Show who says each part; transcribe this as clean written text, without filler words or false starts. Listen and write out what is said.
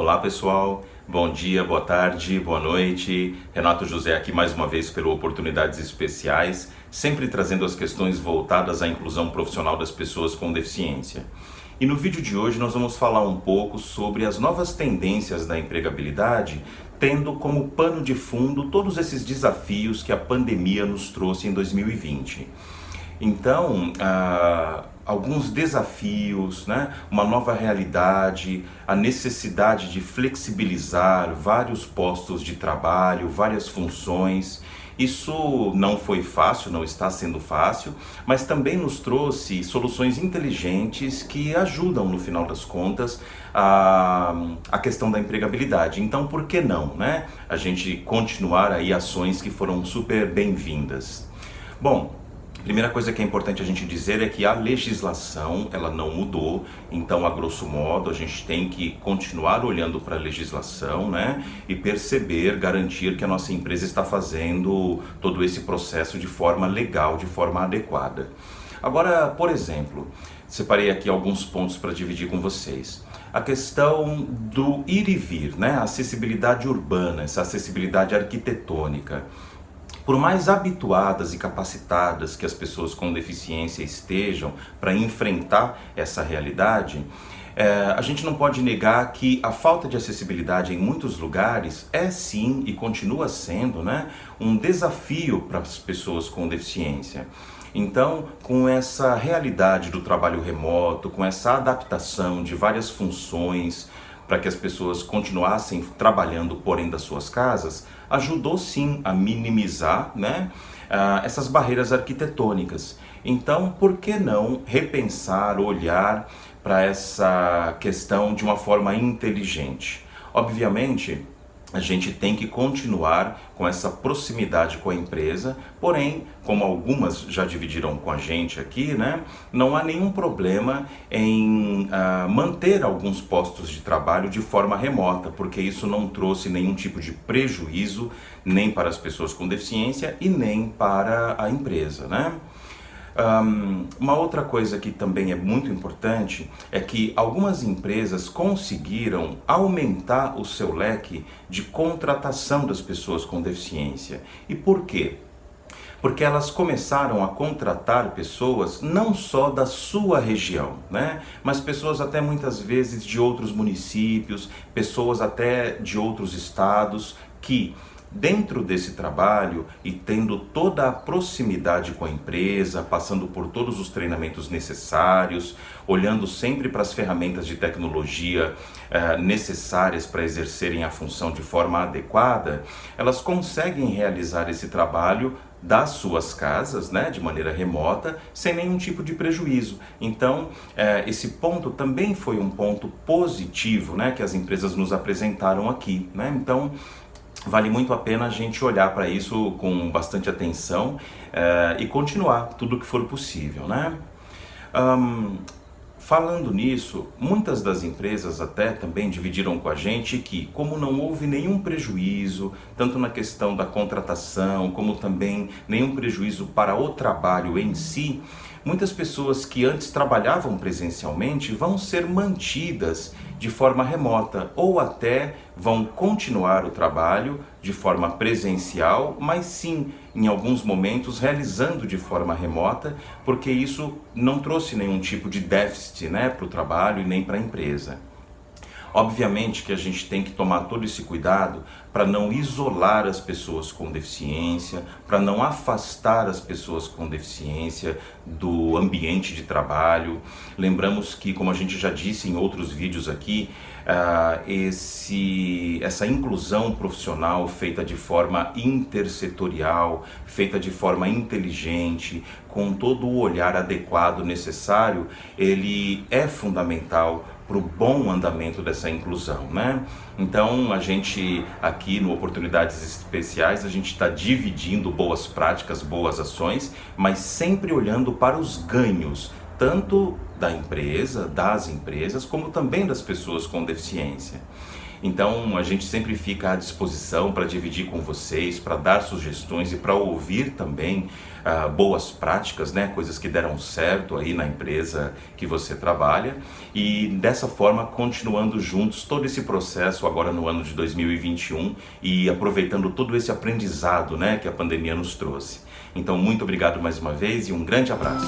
Speaker 1: Olá pessoal, bom dia, boa tarde, boa noite. Renato José aqui mais uma vez pelo Oportunidades Especiais, sempre trazendo as questões voltadas à inclusão profissional das pessoas com deficiência. E no vídeo de hoje nós vamos falar um pouco sobre as novas tendências da empregabilidade, tendo como pano de fundo todos esses desafios que a pandemia nos trouxe em 2020. Então, alguns desafios, né? Uma nova realidade, a necessidade de flexibilizar vários postos de trabalho, várias funções. Isso não foi fácil, não está sendo fácil, mas também nos trouxe soluções inteligentes que ajudam, no final das contas, a questão da empregabilidade. Então, por que não, né? A gente continuar aí ações que foram super bem-vindas. Bom, primeira coisa que é importante a gente dizer é que a legislação, ela não mudou, então a grosso modo a gente tem que continuar olhando para a legislação, né, e perceber, garantir que a nossa empresa está fazendo todo esse processo de forma legal, de forma adequada. Agora, por exemplo, separei aqui alguns pontos para dividir com vocês. A questão do ir e vir, né, a acessibilidade urbana, essa acessibilidade arquitetônica. Por mais habituadas e capacitadas que as pessoas com deficiência estejam para enfrentar essa realidade, a gente não pode negar que a falta de acessibilidade em muitos lugares é sim e continua sendo, né, um desafio para as pessoas com deficiência. Então, com essa realidade do trabalho remoto, com essa adaptação de várias funções, para que as pessoas continuassem trabalhando, porém, das suas casas, ajudou sim a minimizar, né, essas barreiras arquitetônicas. Então, por que não repensar, olhar para essa questão de uma forma inteligente? Obviamente, a gente tem que continuar com essa proximidade com a empresa, porém, como algumas já dividiram com a gente aqui, né, não há nenhum problema em manter alguns postos de trabalho de forma remota, porque isso não trouxe nenhum tipo de prejuízo, nem para as pessoas com deficiência e nem para a empresa, né? Uma outra coisa que também é muito importante é que algumas empresas conseguiram aumentar o seu leque de contratação das pessoas com deficiência. E por quê? Porque elas começaram a contratar pessoas não só da sua região, né? Mas pessoas até muitas vezes de outros municípios, pessoas até de outros estados que, dentro desse trabalho e tendo toda a proximidade com a empresa, passando por todos os treinamentos necessários, olhando sempre para as ferramentas de tecnologia necessárias para exercerem a função de forma adequada, elas conseguem realizar esse trabalho das suas casas, né, de maneira remota, sem nenhum tipo de prejuízo. Então, esse ponto também foi um ponto positivo, né, que as empresas nos apresentaram aqui, né? Então, vale muito a pena a gente olhar para isso com bastante atenção e continuar tudo o que for possível, né? Falando nisso, muitas das empresas até também dividiram com a gente que, como não houve nenhum prejuízo, tanto na questão da contratação, como também nenhum prejuízo para o trabalho em si, muitas pessoas que antes trabalhavam presencialmente vão ser mantidas de forma remota ou até vão continuar o trabalho de forma presencial, mas sim, em alguns momentos, realizando de forma remota, porque isso não trouxe nenhum tipo de déficit, né, para o trabalho e nem para a empresa. Obviamente que a gente tem que tomar todo esse cuidado para não isolar as pessoas com deficiência, para não afastar as pessoas com deficiência do ambiente de trabalho. Lembramos que, como a gente já disse em outros vídeos aqui, essa inclusão profissional feita de forma intersetorial, feita de forma inteligente, com todo o olhar adequado necessário, ele é fundamental para o bom andamento dessa inclusão, né? Então, a gente aqui no Oportunidades Especiais, a gente está dividindo boas práticas, boas ações, mas sempre olhando para os ganhos, tanto da empresa, das empresas, como também das pessoas com deficiência. Então a gente sempre fica à disposição para dividir com vocês, para dar sugestões e para ouvir também boas práticas, né? Coisas que deram certo aí na empresa que você trabalha, e dessa forma continuando juntos todo esse processo agora no ano de 2021 e aproveitando todo esse aprendizado, né, que a pandemia nos trouxe. Então muito obrigado mais uma vez e um grande abraço.